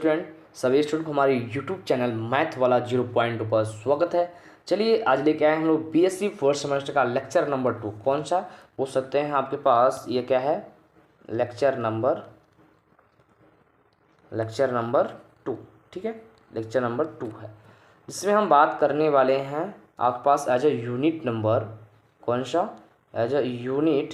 Student, सभी student को हमारे यूट्यूब चैनल मैथ वाला 0 पॉइंट पर स्वागत है। चलिए आज लेके आए हम लोग बीएससी फोर्थ सेमेस्टर का लेक्चर नंबर 2। कौन सा पूछ सकते हैं आपके पास, ये क्या है, लेक्चर नंबर 2। ठीक है, लेक्चर नंबर 2 है, जिसमें हम बात करने वाले हैं आपके पास एज ए यूनिट नंबर, कौन सा, एज ए यूनिट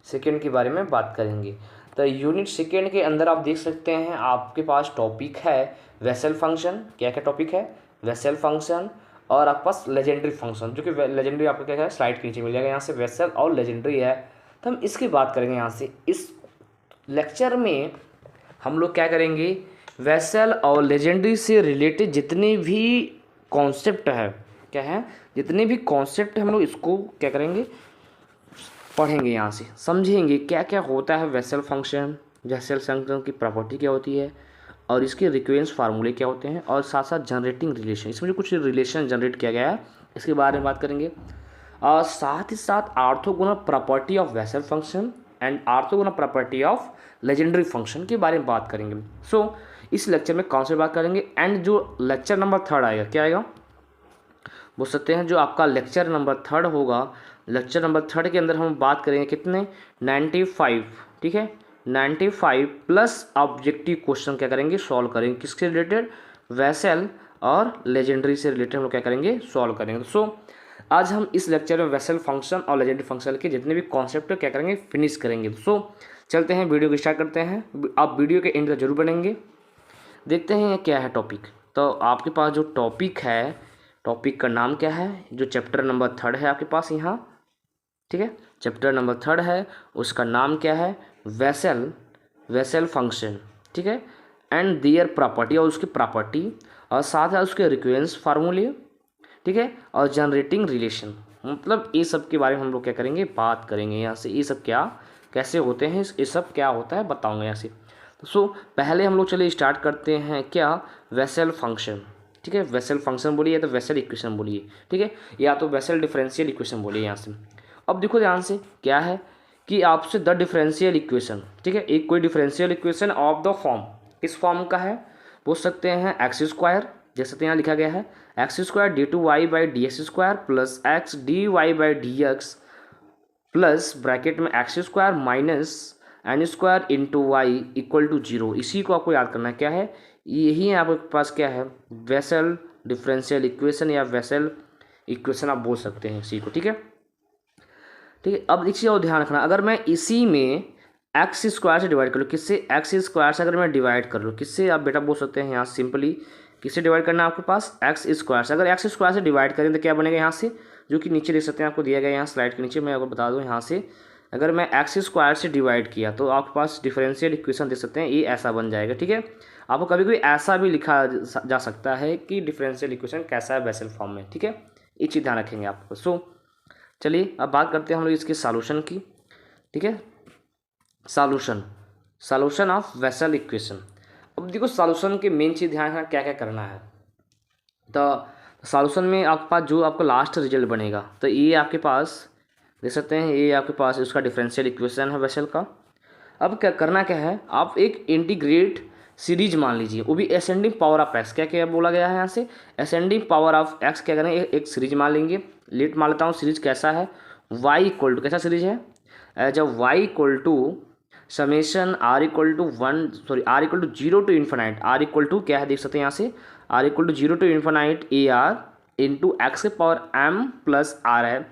सेकेंड के बारे में बात करेंगे। तो यूनिट सेकेंड के अंदर आप देख सकते हैं आपके पास टॉपिक है वेसल फंक्शन। क्या क्या टॉपिक है, वेसल फंक्शन और आपके पास लेजेंडरी फंक्शन, जो कि लेजेंडरी आपको क्या है स्लाइड के नीचे मिल जाएगा, यहाँ से वेसल और लेजेंडरी है। तो हम इसकी बात करेंगे यहाँ से। इस लेक्चर में हम लोग क्या करेंगे, वेसल और लेजेंडरी से रिलेटेड जितने भी कॉन्सेप्ट है, क्या है, जितने भी कॉन्सेप्ट हम लोग इसको क्या करेंगे, पढ़ेंगे, यहाँ से समझेंगे क्या क्या होता है वेसल फंक्शन, वेसल फंक्शन की प्रॉपर्टी क्या होती है और इसके रिक्वेंस फार्मूले क्या होते हैं, और साथ साथ जनरेटिंग रिलेशन, इसमें जो कुछ रिलेशन जनरेट किया गया है इसके बारे में बात करेंगे। और साथ ही साथ orthogonal property of Bessel function and orthogonal property of legendary function के बारे में बात करेंगे। सो इस लेक्चर में कौन से बात करेंगे। एंड जो लेक्चर नंबर 3 आएगा, क्या आएगा, बोल सकते हैं जो आपका लेक्चर नंबर 3 होगा, लेक्चर नंबर 3 के अंदर हम बात करेंगे कितने, 95। ठीक है, 95 प्लस ऑब्जेक्टिव क्वेश्चन क्या करेंगे, सॉल्व करेंगे। किसके रिलेटेड, वेसल और लेजेंडरी से रिलेटेड हम लोग क्या करेंगे, सॉल्व करेंगे। सो आज हम इस लेक्चर में वेसल फंक्शन और लेजेंडरी फंक्शन के जितने भी कॉन्सेप्ट क्या करेंगे, फिनिश करेंगे। सो चलते हैं, वीडियो को स्टार्ट करते हैं। आप वीडियो के एंड तक जरूर बनेंगे। देखते हैं ये क्या है टॉपिक। तो आपके पास जो टॉपिक है, टॉपिक का नाम क्या है, जो चैप्टर नंबर 3 है आपके पास यहाँ, ठीक है, चैप्टर नंबर 3 है, उसका नाम क्या है, वेसल फंक्शन। ठीक है, एंड देयर प्रॉपर्टी, और उसकी प्रॉपर्टी, और साथ है उसके रिक्वेंस फार्मूले, ठीक है, और जनरेटिंग रिलेशन। मतलब ये सब के बारे में हम लोग क्या करेंगे, बात करेंगे यहाँ से। ये सब क्या कैसे होते हैं, ये सब क्या होता है बताऊँगा यहाँ से। सो पहले हम लोग चलिए स्टार्ट करते हैं, क्या, वेसल फंक्शन। ठीक है, वेसल फंक्शन बोलिए या तो वेसल इक्वेशन बोलिए, ठीक है, या तो वेसल डिफरेंशियल इक्वेशन बोलिए यहाँ से। अब देखो ध्यान से, क्या है कि आपसे द डिफरेंशियल इक्वेशन, ठीक है, एक कोई differential equation of the form, किस फॉर्म का है, बोल सकते हैं एक्स स्क्वायर, जैसे यहाँ लिखा गया है x square d2y/dx² plus x dy/dx plus bracket में x square minus n square into y equal to 0। इसी को आपको याद करना है, क्या है, यही आपके पास क्या है, वेसल डिफरेंशियल इक्वेशन या वेसल इक्वेशन आप बोल सकते हैं इसी को। ठीक है, ठीक है। अब एक चीज़ और ध्यान रखना, अगर मैं इसी में एक्स स्क्वायर से डिवाइड कर लूँ, किससे, एक्स स्क्वायर से अगर मैं डिवाइड कर लूँ, किससे आप बेटा बोल सकते हैं यहाँ सिंपली, किससे डिवाइड करना है आपके पास, एक्स स्क्वायर से। अगर एक्स स्क्वायर से डिवाइड करें तो क्या बनेगा यहाँ से, जो कि नीचे देख सकते हैं आपको दिया गया यहाँ स्लाइड के नीचे, मैं आपको बता दूँ यहाँ से, अगर मैं एक्स स्क्वायर से डिवाइड किया तो आपके पास डिफरेंशियल इक्वेशन देख सकते हैं, ये ऐसा बन जाएगा। ठीक है, आपको कभी कभी ऐसा भी लिखा जा सकता है कि डिफरेंशियल इक्वेशन कैसा है वेसल फॉर्म में। ठीक है, ये चीज़ ध्यान रखेंगे आपको। सो चलिए अब बात करते हैं हम लोग इसके सॉल्यूशन की। ठीक है, सॉल्यूशन ऑफ वेसल इक्वेशन। अब देखो सॉल्यूशन के मेन चीज़ ध्यान रखना, क्या क्या करना है। तो सॉल्यूशन में आपके पास जो आपका लास्ट रिजल्ट बनेगा, तो ये आपके पास देख सकते हैं, ये आपके पास उसका डिफरेंशियल इक्वेशन है वेसल का। अब क्या करना, क्या है, आप एक इंटीग्रेट सीरीज मान लीजिए, वो भी असेंडिंग पावर ऑफ एक्स, क्या क्या बोला गया है यहाँ से, असेंडिंग पावर ऑफ एक्स, क्या करेंगे, एक सीरीज मान लेंगे। लेट मान लेता हूँ सीरीज कैसा है, y इक्वल टू, कैसा सीरीज है, जब y equal to summation r equal to 0 to infinite, r equal to क्या है देख सकते हैं यहाँ से, r equal to 0 to infinite a r into x के पावर m प्लस r है।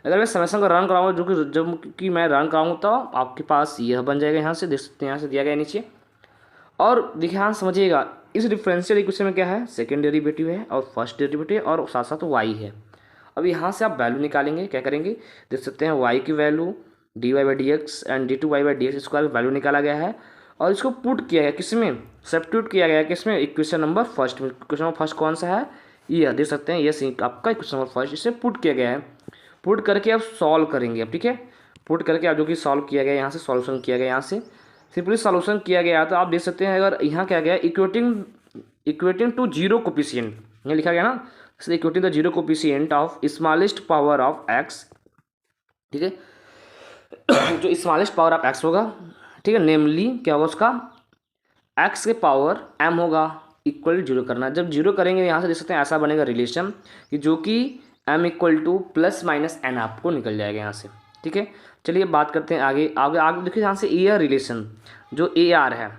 अगर मैं समेशन को रन कराऊंगा, जो कि जब कि मैं रन कराऊंगा तो आपके पास यह बन जाएगा, यहाँ से देख सकते हैं, यहाँ से दिया गया नीचे। और देखिए हाँ समझिएगा, इस डिफरेंशियल इक्वेशन में क्या है, सेकंड डेरिवेटिव है और फर्स्ट डेरिवेटिव और साथ साथ y है। अब यहाँ से आप वैल्यू निकालेंगे, क्या करेंगे, देख सकते हैं y की value dy/dx and d2y/dx² value निकाला गया है, और इसको पुट किया गया किसमें, सब्स्टिट्यूट किया गया किसमें, इक्वेशन नंबर फर्स्ट में। इक्वेशन नंबर फर्स्ट कौन सा है, ये देख सकते हैं, ये आपका इक्वेशन नंबर फर्स्ट, इसे पुट किया गया है। पुट करके आप सॉल्व करेंगे अब, ठीक है, पुट करके आप जो कि सॉल्व किया गया, यहाँ से सॉल्यूशन किया गया, यहाँ से सिंपली सॉल्यूशन किया गया। तो आप देख सकते हैं, अगर यहाँ क्या गया, इक्वेटिंग टू जीरो कोफिशिएंट, यहाँ लिखा गया ना, equating the zero coefficient of smallest power of x. ठीक है, जो स्मॉलेस्ट पावर ऑफ एक्स होगा, ठीक है, नेमली क्या होगा उसका, एक्स के पावर m होगा, इक्वल जीरो करना है। जब जीरो करेंगे यहाँ से देख सकते हैं ऐसा बनेगा रिलेशन कि जो कि m equal two plus minus n आपको निकल जाएगा यहाँ से। ठीक है, चलिए बात करते हैं आगे आगे आगे देखिए यहाँ से ए आर रिलेशन जो ए आर है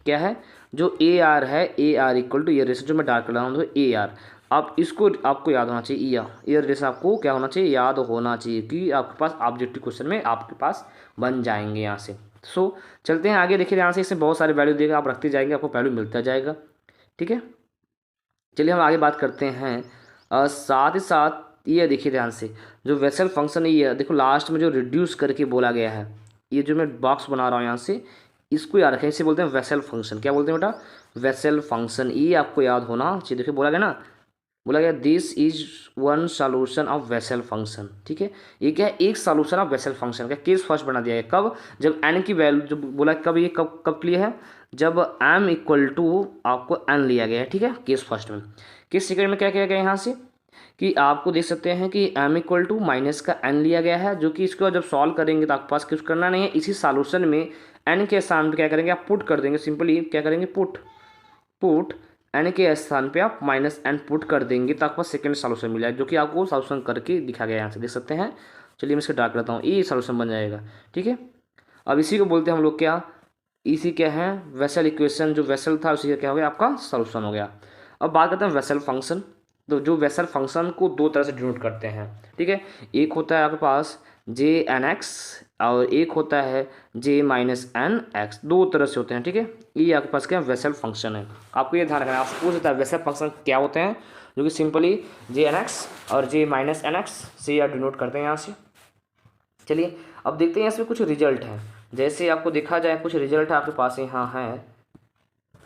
क्या है, जो ए आर है ए आर इक्वल टू ये रिलेशन जो मैं डार्क कर रहा हूँ तो ए आर, आप इसको आपको याद होना चाहिए, ये रिलेशन आपको क्या होना चाहिए, याद होना चाहिए कि आपके पास ऑब्जेक्टिव क्वेश्चन में आपके पास बन जाएंगे यहाँ से। सो चलते हैं आगे, देखिए यहाँ से इसमें बहुत सारे वैल्यू देगा, आप रखते जाएंगे आपको वैल्यू मिलता जाएगा। ठीक है, चलिए हम आगे बात करते हैं। साथ ही साथ ये देखिए ध्यान से जो वेसल फंक्शन है ये देखो लास्ट में जो रिड्यूस करके बोला गया है, ये जो मैं बॉक्स बना रहा हूँ यहाँ से इसको याद रखें, इसे बोलते हैं वेसल फंक्शन। क्या बोलते हैं बेटा, वेसल फंक्शन, ये आपको याद होना चाहिए। देखिए बोला गया ना, बोला गया this is one solution of Bessel function. ठीक है, ये क्या है, एक सॉल्यूशन ऑफ वेसल फंक्शन का केस फर्स्ट बना दिया है। कब, जब एन की वैल्यू जो बोला कब, ये कब कब के लिए है, जब m इक्वल टू आपको n लिया गया है। ठीक है, केस फर्स्ट में। केस सेकंड में क्या किया गया यहाँ से कि आपको देख सकते हैं कि m इक्वल टू माइनस का n लिया गया है, जो कि इसको जब सॉल्व करेंगे तो आपके पास कुछ करना नहीं है, इसी सॉल्यूशन में n के स्थान पे क्या करेंगे आप पुट कर देंगे, सिंपली क्या करेंगे पुट n के स्थान पे आप माइनस n पुट कर देंगे तो आपके पास सेकेंड सॉल्यूशन मिल जाएगा, जो कि आपको सॉल्यूशन करके दिखा गया यहाँ से देख सकते हैं। चलिए मैं इसको डार्क करता हूँ, ये सॉल्यूशन बन जाएगा। ठीक है, अब इसी को बोलते हैं हम लोग क्या, इसी क्या है वेसल इक्वेशन, जो वेसल था उसी का क्या हो गया आपका सॉल्यूशन हो गया। अब बात करते हैं वेसल फंक्शन। तो जो वेसल फंक्शन को दो तरह से डिनोट करते हैं। ठीक है, एक होता है आपके पास जे एन एक्स और एक होता है जे माइनस एन एक्स, दो तरह से होते हैं। ठीक है, ये आपके पास क्या वेसल फंक्शन है, आपको ये ध्यान रखना है। आपको पूछ सकता है वेसल फंक्शन क्या होते हैं, जो कि सिंपली जे एन एक्स और जे माइनस एन एक्स से आप डिनोट करते हैं यहाँ से। चलिए अब देखते हैं इसमें कुछ रिजल्ट हैं, जैसे आपको देखा जाए कुछ रिजल्ट आपके पास यहाँ है।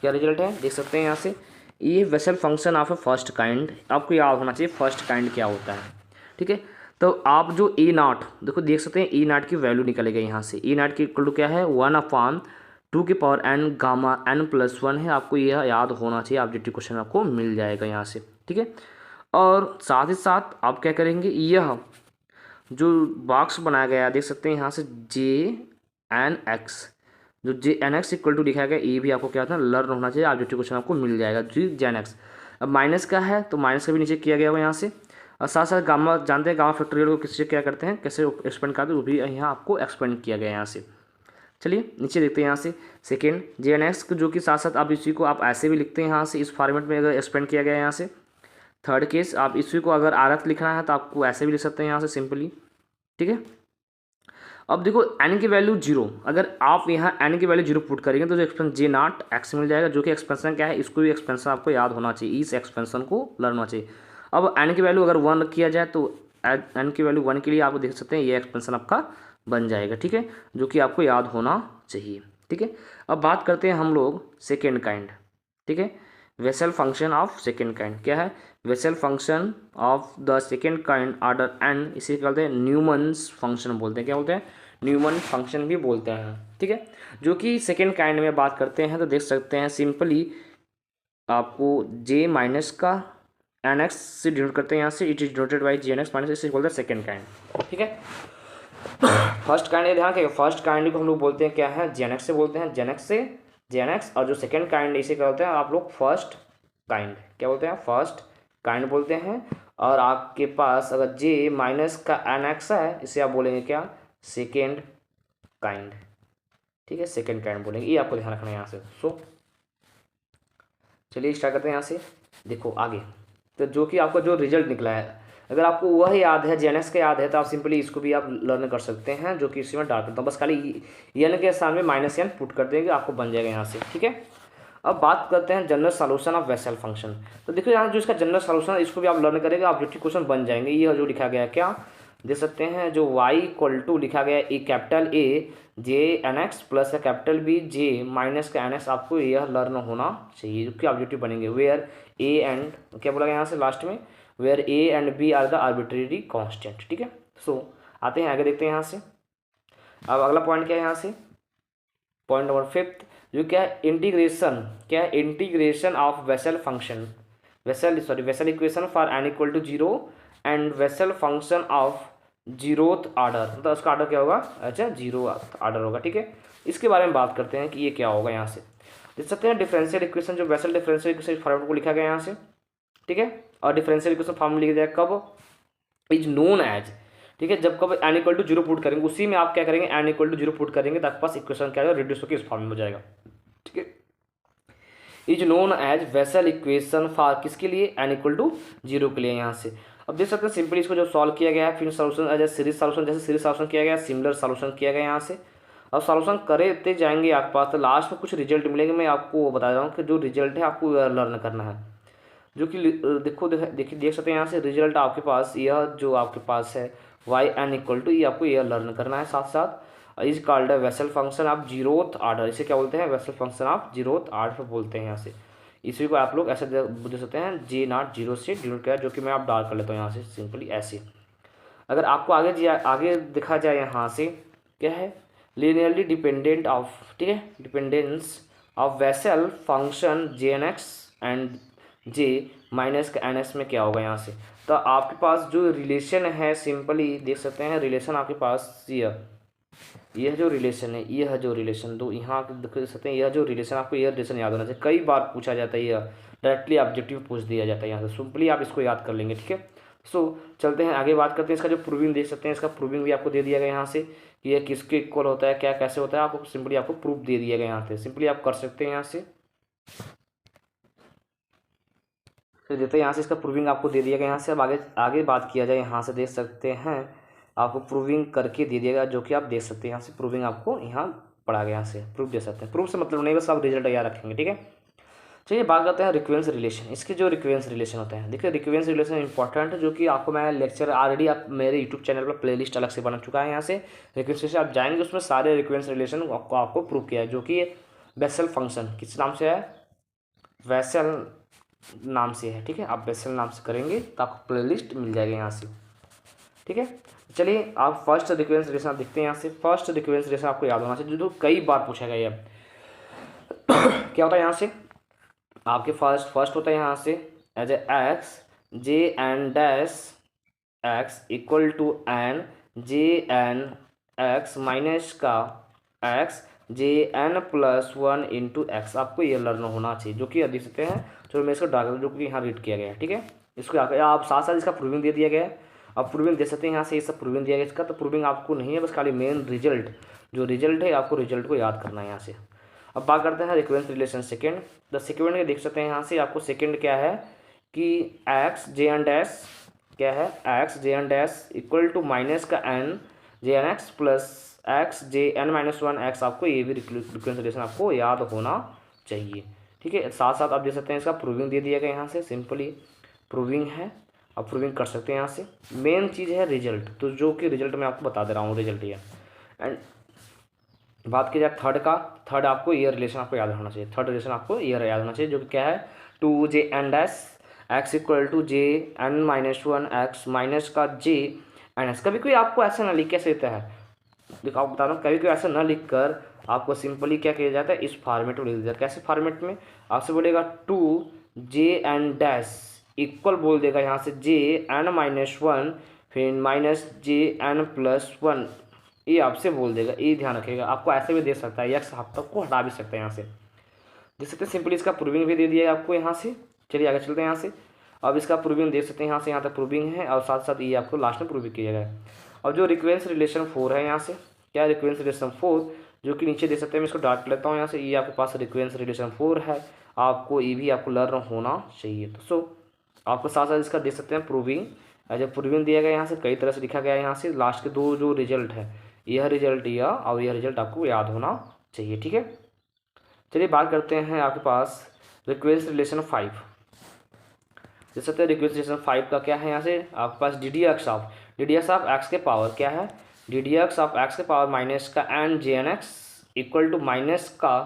क्या रिजल्ट है देख सकते हैं यहाँ से, ये vessel function of A first kind, आपको याद होना चाहिए फर्स्ट काइंड क्या होता है। ठीक है, तो आप जो ए नाट देखो देख सकते हैं, ए नाट की वैल्यू निकलेगा यहाँ से, ए नाट की इक्वल टू क्या है 1/2 की पावर n गामा n+1 है, आपको यह याद होना चाहिए, ऑब्जेक्टिव क्वेश्चन आपको मिल जाएगा यहाँ से। ठीक है, और साथ ही साथ आप क्या करेंगे, यह जो बॉक्स बनाया गया है देख सकते हैं यहाँ से जे एन एक्स, जो J n x equal to लिखा गया, ये भी आपको क्या होता है लर्न होना चाहिए, ऑब्जेक्टिव क्वेश्चन आपको मिल जाएगा जी जे एन एक्स। अब माइनस का है तो माइनस का भी नीचे किया गया होगा यहाँ से, और साथ साथ गामा जानते हैं गामा फैक्टोरियल को किससे क्या करते हैं, कैसे एक्सपेंड करते हैं, वो भी यहाँ आपको एक्सपेंड किया गया यहाँ से। चलिए नीचे देखते हैं यहाँ से सेकेंड जे एन एक्स, जो कि साथ साथ आप इसी को आप ऐसे भी लिखते हैं यहाँ से, इस फॉर्मेट में अगर एक्सपेंड किया गया है यहाँ से। थर्ड केस आप इसी को अगर आरत लिखना है तो आपको ऐसे भी लिख सकते हैं यहाँ से सिंपली। ठीक है, अब देखो n की वैल्यू 0, अगर आप यहाँ n की वैल्यू 0 पुट करेंगे तो जो एक्सपेंशन जे नॉट एक्स मिल जाएगा, जो कि एक्सपेंशन क्या है, इसको भी एक्सपेंशन आपको याद होना चाहिए, इस एक्सपेंशन को लर्न होना चाहिए। अब n की वैल्यू अगर 1 किया जाए तो n की वैल्यू 1 के लिए आप देख सकते हैं ये एक्सपेंशन आपका बन जाएगा। ठीक है, जो कि आपको याद होना चाहिए। ठीक है, अब बात करते हैं हम लोग सेकेंड काइंड। ठीक है, vessel function of second kind क्या है, vessel function of the second kind order n, इसे क्या बोलते हैं न्यूमन्स फंक्शन बोलते हैं। क्या बोलते हैं, न्यूमन फंक्शन भी बोलते हैं। ठीक है, जो कि सेकेंड काइंड में बात करते हैं तो देख सकते हैं सिंपली आपको जे माइनस का एन एक्स से डिनोट करते हैं यहाँ से, it is denoted by J n x minus, इसे बोलते हैं सेकेंड काइंड। ठीक है, फर्स्ट काइंड ध्यान रखिएगा, फर्स्ट काइंड को हम लोग बोलते हैं क्या है जे एन एक्स से बोलते हैं, जे एन एक्स, और जो सेकेंड काइंड इसे क्या बोलते हैं आप लोग फर्स्ट काइंड, क्या बोलते हैं फर्स्ट काइंड बोलते हैं। और आपके पास अगर जे माइनस का एन एक्स है, इसे आप बोलेंगे क्या सेकेंड काइंड। ठीक है, सेकेंड काइंड बोलेंगे, ये आपको ध्यान रखना है यहाँ से। सो चलिए स्टार्ट करते हैं यहाँ से। देखो आगे तो जो कि आपका जो रिजल्ट निकला है, अगर आपको वह याद है जे एन एक्स का याद है तो आप सिंपली इसको भी आप लर्न कर सकते हैं, जो कि इसमें डाल करता हूँ, बस खाली एन के सामने माइनस एन पुट कर देंगे, आपको बन जाएगा यहाँ से। ठीक है, अब बात करते हैं general solution of Bessel function. तो देखो यहाँ जो इसका जनरल सॉल्यूशन है इसको भी आप लर्न करेंगे, ऑब्जेक्टिव क्वेश्चन बन जाएंगे। ये जो लिखा गया है क्या देख सकते हैं, जो y इक्वल टू लिखा गया है capital A J n x plus capital B J minus का एन एक्स, आपको यह लर्न होना चाहिए, जो कि ऑब्जेक्टिव बनेंगे। वेयर ए एंड क्या बोला गया यहाँ से लास्ट में, where A and B are the arbitrary constant. ठीक है, सो आते हैं आगे देखते हैं यहाँ से। अब अगला पॉइंट क्या है यहाँ से, पॉइंट नंबर 5 जो क्या है इंटीग्रेशन, क्या है integration of Bessel function, Bessel equation for n equal to 0 and Bessel function of zeroth order, मतलब उसका आर्डर क्या होगा, अच्छा जीरो आर्डर होगा। ठीक है, इसके बारे में बात करते हैं कि ये क्या होगा यहाँ से। देख सकते हैं डिफरेंशियल इक्वेशन, जो बेसल डिफरेंशियल इक्वेशन फॉर्मेट को लिखा गया यहाँ से, ठीक है। और डिफरेंशियल इक्वेशन फॉर्म में लिखा जाएगा कब, इज नोन एज, ठीक है, जब कब n इक्वल टू 0 पुट करेंगे उसी में आप क्या करेंगे n इक्वल टू 0 पुट करेंगे, तो आपके पास इक्वेशन क्या है रिड्यूस होकर इस फॉर्म में हो जाएगा, ठीक है। Is known as Bessel equation for किसके लिए, n इक्वल टू 0 के लिए यहाँ से। अब देख सकते हैं सिंपली इसको जो सॉल्व किया गया है, फिर solution as a series solution, जैसे सीरीज सोल्यूशन किया गया, सिमिलर सोल्यूशन किया गया यहाँ से। अब सोल्यूशन करते जाएंगे आपके पास, तो लास्ट में कुछ रिजल्ट मिलेंगे। मैं आपको बता रहा हूँ कि जो रिजल्ट है आपको लर्न करना है, जो कि देखो देखिए देख सकते हैं यहाँ से रिजल्ट आपके पास यह जो आपके पास है yn इक्वल टू, ये आपको यह लर्न करना है। साथ साथ इज कॉल्ड वेसल फंक्शन आप जीरोथ आर्डर, इसे क्या बोलते हैं, वेसल फंक्शन आप जीरोथ आर्डर बोलते हैं यहाँ से। इसी को आप लोग ऐसे दे सकते हैं J0 0 से डिनोट किया, जो कि मैं आप डाल कर लेता हूँ यहाँ से सिंपली ऐसे। अगर आपको आगे दिखा जाए यहाँ से क्या है, लीनियरली डिपेंडेंट ऑफ, ठीक है, dependence of Bessel function Jnx and J minus का NS में क्या होगा यहाँ से, तो आपके पास जो रिलेशन है सिंपली देख सकते हैं, रिलेशन आपके पास यह जो रिलेशन है, यह जो रिलेशन दो यहाँ देख सकते हैं, यह जो रिलेशन आपको यह रिलेशन याद होना चाहिए, कई बार पूछा जाता है, यह डायरेक्टली ऑब्जेक्टिव पूछ दिया जाता है यहाँ से, सिंपली आप इसको याद कर लेंगे, ठीक है। सो चलते हैं आगे बात करते हैं, इसका जो प्रूविंग देख सकते हैं, इसका प्रूविंग भी आपको दे दिया गया यहाँ से कि यह किसके इक्वल होता है, क्या कैसे होता है, आपको सिंपली आपको प्रूफ दे दिया गया यहाँ से, सिंपली आप कर सकते हैं यहाँ से। फिर देते हैं यहाँ से इसका प्रूविंग आपको दे दिया गया यहाँ से। अब आगे बात किया जाए, यहाँ से देख सकते हैं आपको प्रूविंग करके दे दिया गया, जो कि आप देख सकते हैं यहाँ से प्रूविंग आपको यहाँ पढ़ा गया, यहाँ से प्रूफ दे सकते हैं। प्रूफ से मतलब नहीं, बस आप रिजल्ट याद रखेंगे, ठीक है। चलिए बात करते हैं रिक्वेंस रिलेशन। इसके जो रिक्वेंस रिलेशन होते हैं, देखिए रिक्वेंस रिलेशन इंपॉर्टेंट है, जो कि आपको मैं लेक्चर ऑलरेडी आप मेरे यूट्यूब चैनल पर प्लेलिस्ट अलग से बना चुका है। यहाँ से रिक्वेंस रिलेशन आप जाएंगे, उसमें सारे रिक्वेंस रिलेशन आपको प्रूव किया है, जो कि बेसल फंक्शन किस नाम से है, वेसल नाम से है, ठीक है। आप बेसल नाम से करेंगे तो आपको प्लेलिस्ट मिल जाएगी यहाँ से, ठीक है। चलिए आप फर्स्ट रिक्वेंस रिलेशन आप देखते हैं यहाँ से। फर्स्ट रिक्वेंस रिलेशन आपको याद होना चाहिए, जो कई बार पूछा गया है। क्या होता है यहाँ से, आपके फर्स्ट होता है यहाँ से as x J n dash x equal to n J n x minus का x J n plus 1 into x, आपको ये लर्न होना चाहिए, जो कि देख सकते हैं। चलो मैं इसको डाल, जो कि यहाँ रीड किया गया है, ठीक है। इसको आप साथ साथ इसका प्रूविंग दे दिया गया है। अब प्रूविंग दे सकते हैं यहाँ से, ये सब प्रूविंग दिया गया इसका, तो प्रूविंग आपको नहीं है, बस खाली मेन रिजल्ट जो रिजल्ट है आपको रिजल्ट को याद करना है यहाँ से। अब बात करते हैं रिक्वेंस रिलेशन सेकेंड। द सेकेंड के देख सकते हैं यहाँ से, आपको सेकेंड क्या है कि एक्स जे एन डैश क्या है, x J n dash equal to minus का n J n x plus x J n minus 1 x, आपको ये भी रिक्वेंस रिलेशन आपको याद होना चाहिए, ठीक है। साथ साथ आप देख सकते हैं इसका प्रूविंग दे दिया गया यहाँ से, सिंपली प्रूविंग है, आप प्रूविंग कर सकते हैं यहाँ से। मेन चीज़ है रिजल्ट, तो जो कि रिजल्ट मैं आपको बता दे रहा हूँ, रिजल्ट ये। एंड बात की जाए थर्ड का, थर्ड आपको ईयर रिलेशन आपको याद होना चाहिए, थर्ड रिलेशन आपको ईयर याद होना चाहिए, जो कि क्या है 2 J n dash x equal to J n minus 1 x minus का जे एन एक्स। कभी कोई आपको ऐसा ना लिख कैसे देता है, देखो आप बता रहा हूँ, कभी कोई ऐसा ना लिख कर आपको सिंपली क्या किया जाता है, इस फॉर्मेट में लिख दिया जाता है। कैसे फॉर्मेट में, आपसे बोलेगा 2 जे एन डैश इक्वल बोल देगा यहाँ से जे एन माइनस 1 फिर माइनस जे एन प्लस 1, ये आपसे बोल देगा, ये ध्यान रखिएगा। आपको ऐसे भी दे सकता है, एक्स आप तक को हटा भी सकता है यहाँ से, देख सकते हैं। सिंपली इसका प्रूविंग भी दे दिया है आपको यहाँ से। चलिए आगे चलते हैं यहाँ से। अब इसका प्रूविंग देख सकते हैं यहाँ से, यहाँ तक प्रूविंग है, और साथ साथ ये आपको लास्ट में प्रूविंग किया गया है। और जो रिक्वेंस रिलेशन 4 है यहाँ से, क्या रिक्वेंस रिलेशन 4, जो कि नीचे दे सकते हैं, मैं इसको डाट लेता हूँ यहाँ से। ये आपके पास रिक्वेंस रिलेशन 4 है, आपको ये भी आपको लर्न होना चाहिए। तो सो आपको साथ साथ इसका देख सकते हैं प्रूविंग, जब प्रूविंग दिया गया यहाँ से, कई तरह से लिखा गया है यहाँ से। लास्ट के दो जो रिजल्ट है, यह रिजल्ट यह और यह रिजल्ट आपको याद होना चाहिए, ठीक है। चलिए बात करते हैं आपके पास रिक्वेंस रिलेशन 5। देख सकते हैं रिक्वेंस रिलेशन 5 का क्या है यहाँ से, आपके पास d d x of x के पावर क्या है, d d x of x के पावर माइनस का n J n x equal to minus का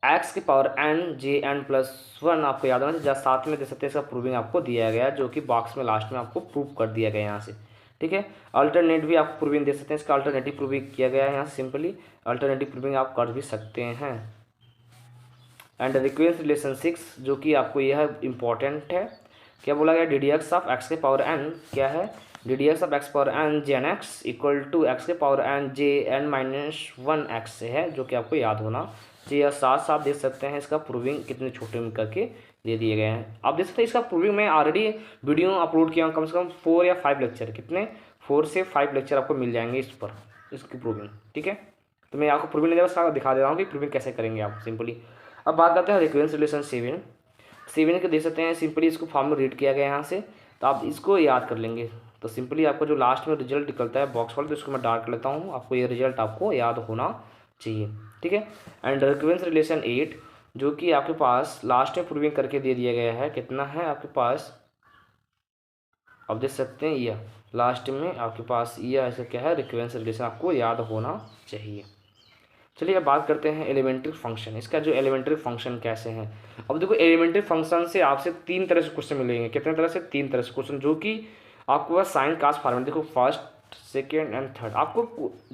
एक्स के power n J n plus 1, आपको याद होना चाहिए। साथ में दे सकते हैं इसका प्रूविंग आपको दिया गया है, जो कि बॉक्स में लास्ट में आपको प्रूव कर दिया गया यहाँ से, ठीक है। अल्टरनेट भी आपको प्रूविंग दे सकते हैं, इसका अल्टरनेटिव प्रूविंग किया गया है यहाँ से, सिंपली अल्टरनेटिव प्रूविंग आप कर भी सकते हैं। एंड रिक्वेंस रिलेशन 6, जो कि आपको यह इंपॉर्टेंट है, क्या बोला गया, d d x of x के पावर एन क्या है, d d x of x power n J n x equal to x के power n J n minus 1 x से है, जो कि आपको याद होना जी या साथ साथ देख सकते हैं इसका प्रूविंग कितने छोटे में करके दे दिए गए हैं। आप देख सकते हैं इसका प्रूविंग मैं ऑलरेडी वीडियो अपलोड किया हूँ, कम से कम 4 या 5 लेक्चर, कितने 4 से 5 लेक्चर आपको मिल जाएंगे इस पर, इसकी प्रूविंग। ठीक है, तो मैं आपको प्रूविंग दिखा दे रहा हूँ कि प्रूविंग कैसे करेंगे आप सिंपली। अब बात करते हैं रिकरेंस रिलेशन 7 के देख सकते हैं सिंपली इसको फॉर्म में रीड किया गया यहाँ से, तो आप इसको याद कर लेंगे। तो सिंपली आपको जो लास्ट में रिजल्ट निकलता है बॉक्स वाला, तो इसको मैं डार्क कर लेता हूँ, आपको ये रिजल्ट आपको याद होना चाहिए। ठीक है, एंड रिकरेंस रिलेशन 8 जो कि आपके पास लास्ट में प्रूविंग करके दे दिया गया है, कितना है आपके पास, आप देख सकते हैं यह लास्ट में आपके पास यह ऐसा क्या है, रिकरेंस रिलेशन आपको याद होना चाहिए। चलिए अब बात करते हैं एलिमेंट्री फंक्शन। इसका जो एलिमेंट्री फंक्शन कैसे हैं, अब देखो एलिमेंट्री फंक्शन से आपसे 3 तरह से क्वेश्चन मिलेंगे। कितने तरह से, 3 तरह से क्वेश्चन, जो कि आपको बस साइन कास फॉर्मेट, देखो फर्स्ट सेकेंड एंड थर्ड, आपको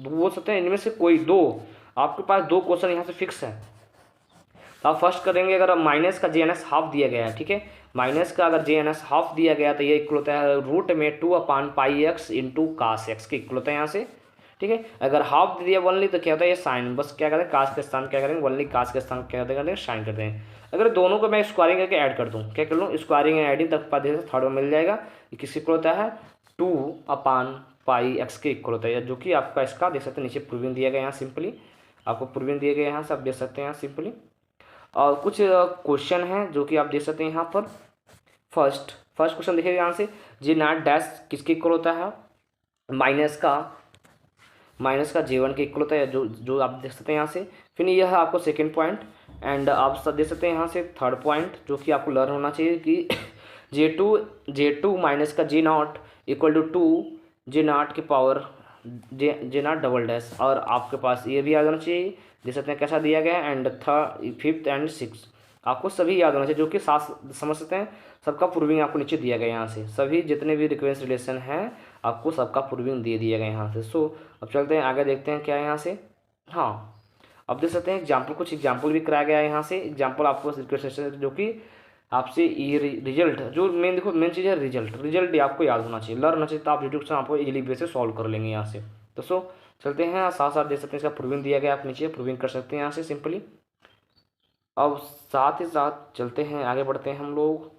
बोल सकते हैं इनमें से कोई 2, आपके पास 2 क्वेश्चन यहाँ से फिक्स है। तो आप फर्स्ट करेंगे, अगर माइनस का JNS हाफ दिया गया है, ठीक है, माइनस का अगर JNS हाफ दिया गया तो ये इक्वल होता है रूट में 2/πx इंटू कास एक्स के इक्वल होता है यहाँ से। ठीक है, अगर हाफ दे दिया वनली तो क्या होता है ये साइन, बस क्या करते हैं कास के स्थान क्या करेंगे, वनली कास के स्थान क्या करते हैं साइन करते हैं। अगर दोनों को मैं स्क्वायरिंग करके ऐड कर दूँ, क्या कर लूँ, स्क्वायरिंग एंड एडिंग तक पद थर्ड में मिल जाएगा। ये किसके इक्वल होता है 2/πx के इक्वल होता है, जो कि आपका इसका देख सकते हैं नीचे प्रूविंग दिया गया यहाँ सिंपली, आपको प्रूविंग दिए गए यहाँ से आप देख सकते हैं यहाँ सिंपली। और कुछ क्वेश्चन हैं जो कि आप देख सकते हैं यहाँ पर। फर्स्ट क्वेश्चन देखिए यहाँ से, जी नॉट डैश किसके इक्वल होता है, माइनस का J1 के इक्वल होता है, जो आप देख सकते हैं यहाँ से। फिर यह है आपको सेकंड पॉइंट, एंड आप सब देख सकते हैं यहाँ से थर्ड पॉइंट, जो कि आपको लर्न होना चाहिए कि J2 माइनस का J0 इक्वल टू 2 J0 के पावर J0 डबल डैश, और आपके पास ये भी याद होना चाहिए, देख सकते हैं कैसा दिया गया है। एंड फिफ्थ एंड सिक्स आपको सभी याद होना चाहिए, जो कि साथ समझ सकते हैं, सबका प्रूविंग आपको नीचे दिया गया यहाँ से, सभी जितने भी रिकरेंस रिलेशन हैं आपको सबका प्रूविंग दे दिया गया यहाँ से। सो अब चलते हैं आगे, देखते हैं क्या है यहाँ से। हाँ, अब देख सकते हैं एग्जाम्पल, कुछ एग्जाम्पल भी कराया गया है यहाँ से। एग्जाम्पल आपको रिकरेंस रिलेशन जो कि आपसे ये रिजल्ट, जो मेन देखो मेन चीज़ है रिजल्ट आपको याद होना चाहिए, लर्न होना चाहिए, तो आप यूट्यूब से आपको इजीली वे से सॉल्व कर लेंगे यहाँ से। तो सो चलते हैं, साथ साथ देख सकते हैं इसका प्रूविंग दिया गया, आप नीचे प्रूविंग कर सकते हैं यहाँ से सिंपली। अब साथ ही साथ चलते हैं आगे बढ़ते हैं हम लोग।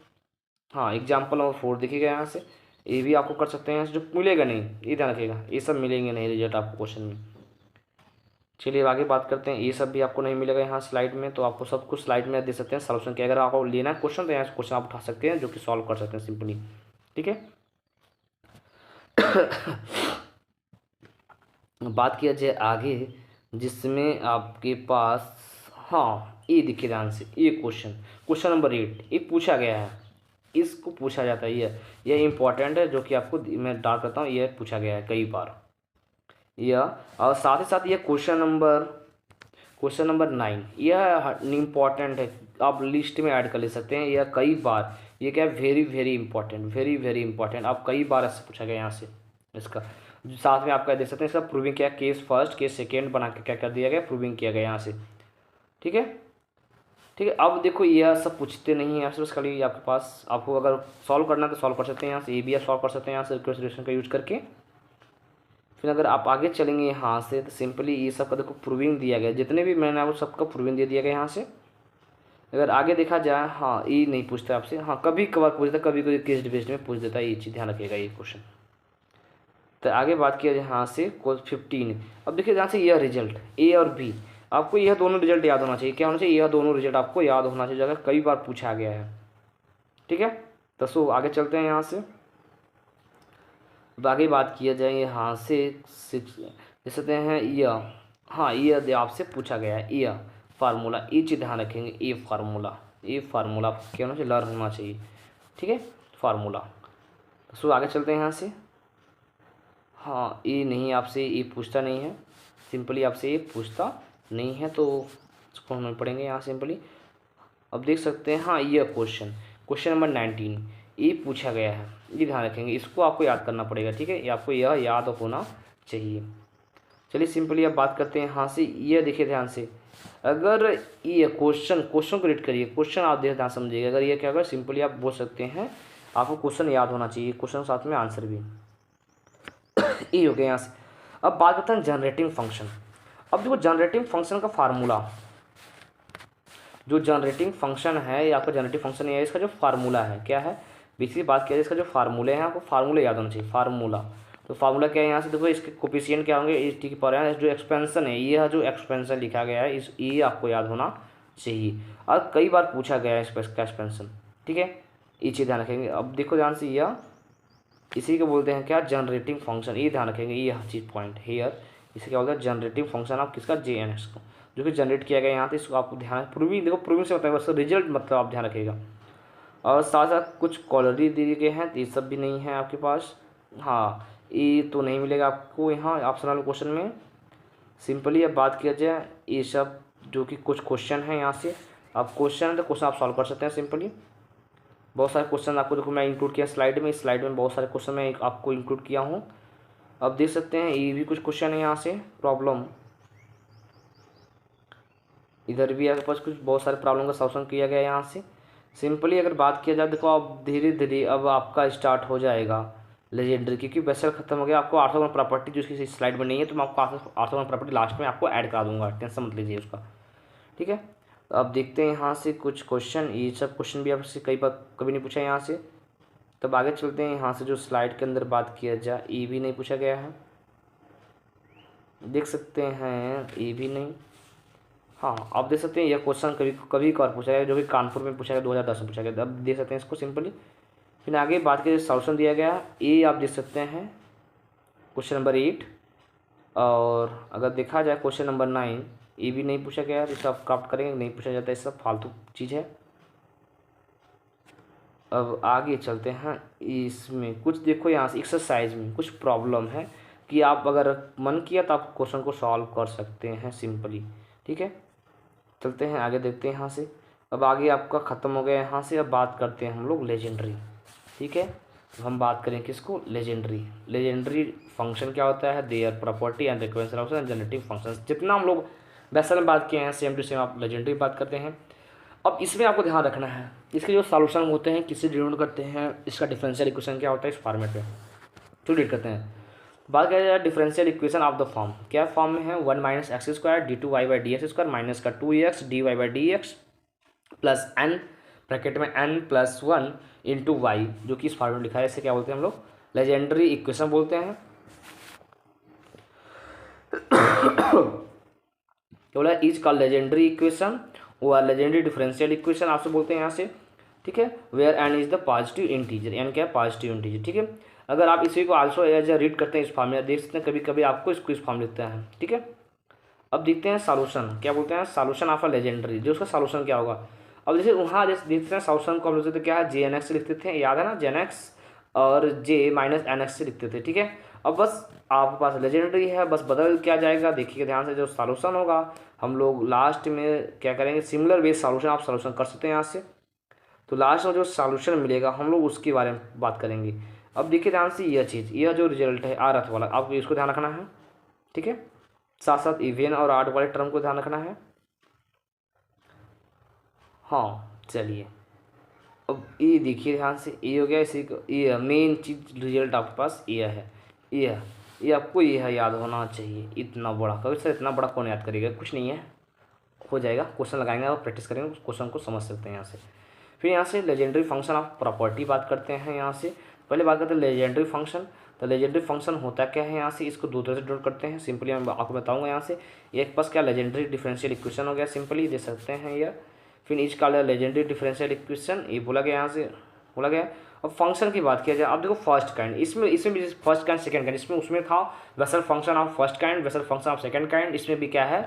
हाँ, एग्जाम्पल नंबर 4 देखिएगा यहाँ से, ये भी आपको कर सकते हैं, जो मिलेगा नहीं ये ध्यान रखिएगा, ये सब मिलेंगे नहीं रिजल्ट आपको क्वेश्चन में। चलिए अब आगे बात करते हैं, ये सब भी आपको नहीं मिलेगा यहाँ स्लाइड में, तो आपको सब कुछ स्लाइड में दे सकते हैं सॉल्यूशन के। अगर आपको लेना है क्वेश्चन तो यहाँ से क्वेश्चन आप उठा सकते हैं, जो कि सॉल्व कर सकते हैं सिंपली। ठीक है, बात किया जाए आगे, जिसमें आपके पास हाँ ये देखिए ध्यान से, ये क्वेश्चन नंबर 8 ये पूछा गया है, इसको पूछा जाता है, यह इम्पॉर्टेंट है, जो कि आपको मैं डाल करता हूँ, यह पूछा गया है कई बार यह। और साथ ही साथ ये क्वेश्चन नंबर 9 यह इम्पॉर्टेंट है, आप लिस्ट में ऐड कर ले सकते हैं, यह कई बार, ये क्या है वेरी इंपॉर्टेंट, आप कई बार ऐसे पूछा गया यहाँ से। इसका साथ में आपका देख सकते हैं, इसका प्रूविंग क्या, केस फर्स्ट केस सेकेंड बना के क्या कर दिया गया, प्रूविंग किया गया यहाँ से। ठीक है, अब देखो यह सब पूछते नहीं है आपसे, बस खाली आपके पास, आपको अगर सॉल्व करना है तो सॉल्व कर सकते हैं यहाँ से, ये भी आप सॉल्व कर सकते हैं यहाँ से रिकरेंस रिलेशन का यूज करके। फिर अगर आप आगे चलेंगे यहाँ से तो सिंपली ये सब का देखो प्रूविंग दिया गया, जितने भी मैंने आपको सबका प्रूविंग दे दिया गया यहाँ से। अगर आगे देखा जाए, हाँ ये नहीं पूछता आपसे, हाँ कभी कभार पूछता, कभी कभी केस बेस्ड में पूछ देता है, ये चीज़ ध्यान रखिएगा ये क्वेश्चन। तो आगे बात किया जाए यहाँ से 15, अब देखिए यहाँ से यह रिजल्ट A और B, आपको यह दोनों रिजल्ट याद होना चाहिए, क्या होना चाहिए, यह दोनों रिजल्ट आपको याद होना चाहिए, अगर कई बार पूछा गया है। ठीक है, तो सो आगे चलते हैं यहाँ से। बाकी बात किया जाए यहाँ से 6 देख सकते हैं यह, हाँ यह आपसे पूछा गया है, यह फार्मूला, ये चीज़ ध्यान रखेंगे, ये फार्मूला क्या होना चाहिए, लर्न होना चाहिए। ठीक है, फार्मूला। सो आगे चलते हैं यहाँ से। हाँ ये नहीं, आपसे ये पूछता नहीं है, सिंपली आपसे ये पूछता नहीं है, तो इसको हमें पढ़ेंगे यहाँ सिंपली। अब देख सकते हैं, हाँ ये क्वेश्चन नंबर 19 ये पूछा गया है, ये ध्यान रखेंगे, इसको आपको याद करना पड़ेगा। ठीक है, ये आपको यह याद होना चाहिए। चलिए सिंपली अब बात करते हैं यहाँ से, ये देखिए ध्यान से, अगर ये क्वेश्चन को रीड करिए, क्वेश्चन आप ध्यान समझिएगा, अगर ये क्या होगा सिंपली आप बोल सकते हैं, आपको क्वेश्चन याद होना चाहिए, क्वेश्चन साथ में आंसर भी, ये हो गया यहाँ से। अब बात करते हैं जनरेटिंग फंक्शन। अब देखो जनरेटिंग फंक्शन का फार्मूला, जो जनरेटिंग फंक्शन है, ये आपका जनरेटिव फंक्शन है, इसका जो फार्मूला है क्या है, बेसिकली बात किया जाए इसका जो फार्मूले हैं, आपको फार्मूले याद होना चाहिए। फार्मूला, तो फार्मूला क्या है, यहाँ से देखो इसके कोफिशिएंट क्या होंगे, इस टी की पावर है, जो एक्सपेंशन है, ये जो एक्सपेंशन लिखा गया है, इस ये आपको याद होना चाहिए, और कई बार पूछा गया है इसका एक्सपेंशन, ठीक है, ये चीज़ ध्यान रखेंगे। अब देखो ध्यान से, यह इसी को बोलते हैं क्या, जनरेटिंग फंक्शन, ये ध्यान रखेंगे, ये चीज़ पॉइंट हेयर, इसे क्या बोलते हैं, जनरेटिव फंक्शन ऑफ किसका, JNX को, जो कि जनरेट किया गया यहाँ पे, इसको आपको ध्यान, प्रूविंग देखो, प्रूविंग से मतलब बस रिजल्ट मतलब आप ध्यान रखिएगा। और साथ साथ कुछ कॉलरी दिए गए हैं, तो ये सब भी नहीं है आपके पास, हाँ ये तो नहीं मिलेगा आपको यहाँ ऑप्शनल क्वेश्चन में। सिंपली अब बात किया जाए, ये सब जो कि कुछ क्वेश्चन है यहाँ से, आप क्वेश्चन है तो क्वेश्चन आप सॉल्व कर सकते हैं सिंपली। बहुत सारे क्वेश्चन आपको देखो मैं इंक्लूड किया स्लाइड में, इस स्लाइड में बहुत सारे क्वेश्चन मैं आपको इंक्लूड किया हूँ। अब देख सकते हैं ये भी कुछ क्वेश्चन है यहाँ से, प्रॉब्लम, इधर भी आपके पास कुछ बहुत सारे प्रॉब्लम का सॉल्यूशन किया गया है यहाँ से। सिंपली अगर बात किया जाए, देखो अब धीरे धीरे अब आपका स्टार्ट हो जाएगा लेजेंडरी, क्योंकि बेसल खत्म हो गया। आपको ऑर्थोगोनल प्रॉपर्टी जो इसकी स्लाइड में नहीं है, तो मैं आपको ऑर्थोगोनल प्रॉपर्टी लास्ट में आपको ऐड करा दूंगा, टेंशन मत लीजिए उसका, ठीक है। तो अब देखते हैं यहाँ से कुछ क्वेश्चन, ये सब क्वेश्चन भी आपसे कई बार कभी नहीं पूछा यहाँ से। तब आगे चलते हैं, यहाँ से जो स्लाइड के अंदर बात किया जाए, ये भी नहीं पूछा गया है, देख सकते हैं, ये भी नहीं। हाँ आप देख सकते हैं यह क्वेश्चन कभी कभी एक और पूछा गया, जो कि कानपुर में पूछा गया, 2010 में पूछा गया। अब देख सकते हैं इसको सिंपली। फिर आगे बात करें सॉल्यूशन दिया गया, ये आप देख सकते हैं क्वेश्चन नंबर 8, और अगर देखा जाए क्वेश्चन नंबर 9, ये भी नहीं पूछा गया, इसे आप काउंट करेंगे, नहीं पूछा जाता, ये सब फालतू चीज़ है। अब आगे चलते हैं, इसमें कुछ देखो यहाँ से एक्सरसाइज में कुछ प्रॉब्लम है कि आप अगर मन किया तो आप क्वेश्चन को सॉल्व कर सकते हैं सिंपली, ठीक है। चलते हैं आगे, देखते हैं यहाँ से। अब आगे आपका ख़त्म हो गया यहाँ से, अब बात करते हैं हम लोग लेजेंडरी, ठीक है। अब हम बात करें किसको, लेजेंडरी। लेजेंडरी फंक्शन क्या होता है, their property and recurrence of generating function. जितना हम लोग वैसे में बात किए हैं, सेम टू सेम आप लेजेंडरी बात करते हैं। अब इसमें आपको ध्यान रखना है, इसके जो सॉल्यूशन होते हैं किससे डिनोट करते हैं, इसका डिफरेंशियल इक्वेशन क्या होता है, इस फॉर्मेट में तो रीड करते हैं। बात किया जाए differential equation of the form, क्या फॉर्म में है, 1 - x² d2y/dx² माइनस का 2x dy/dx plus n bracket में n+1 इंटू वाई, जो कि इस फॉर्मेट में लिखा है, इसे क्या बोलते हैं हम लोग, लेजेंडरी इक्वेशन बोलते हैं। क्या बोला, इज कॉल्ड लेजेंडरी इक्वेशन और लेजेंडरी डिफरेंशियल इक्वेशन आपसे बोलते हैं यहाँ से, ठीक है। Where n is the positive integer, n क्या है, पॉजिटिव इंटीजर, ठीक है। अगर आप इसी को आल्सो एज ए रीड करते हैं इस फॉर्म में, देख सकते हैं कभी कभी आपको इसको इस फॉर्म लिखते हैं, ठीक है। अब देखते हैं सॉल्यूशन, क्या बोलते हैं, सॉल्यूशन ऑफ अ लेजेंडरी, जो उसका सॉल्यूशन क्या होगा। अब जैसे वहाँ जैसे देखते हैं सॉल्यूशन को हम लोग क्या है, JNX से लिखते थे, याद है ना, JNX और J-NX से लिखते थे, ठीक है। अब बस आपके पास लेजेंडरी है, बस बदल क्या जाएगा, देखिए ध्यान से, जो सॉल्यूशन होगा हम लोग लास्ट में क्या करेंगे, सिमिलर बेस सॉल्यूशन आप सॉल्यूशन कर सकते हैं यहाँ से। तो लास्ट में जो सॉल्यूशन मिलेगा हम लोग उसके बारे में बात करेंगे। अब देखिए ध्यान से, यह चीज़, यह जो रिजल्ट है आरथ वाला, आपको इसको ध्यान रखना है, ठीक है। साथ साथ इवेन और आर्ट वाले टर्म को ध्यान रखना है। हाँ चलिए, अब ये देखिए ध्यान से, ये हो गया, इसी को ये मेन चीज़ रिजल्ट आपके पास ये है, ये आपको ये है याद होना चाहिए। इतना बड़ा कभी सर, इतना बड़ा कौन याद करेगा, कुछ नहीं है, हो जाएगा, क्वेश्चन लगाएंगे और प्रैक्टिस करेंगे, उस क्वेश्चन को समझ सकते हैं यहाँ से। फिर यहाँ से लेजेंडरी फंक्शन ऑफ प्रॉपर्टी बात करते हैं। यहाँ से पहले बात करते हैं लेजेंडरी फंक्शन। तो लेजेंडरी फंक्शन होता क्या है, यहाँ से इसको दो तरह से डिनोट करते हैं, सिंपली मैं आपको बताऊँगा। यहाँ से एक पास क्या लेजेंडरी डिफरेंशियल इक्वेशन हो गया, सिंपली दे सकते हैं यह। फिर is called legendary differential equation, ये बोला गया, यहाँ से बोला गया। अब फंक्शन की बात किया जाए, अब देखो फर्स्ट काइंड, इसमें भी फर्स्ट काइंड सेकंड काइंड, इसमें उसमें था vessel function of first kind, vessel function of second kind, इसमें भी क्या है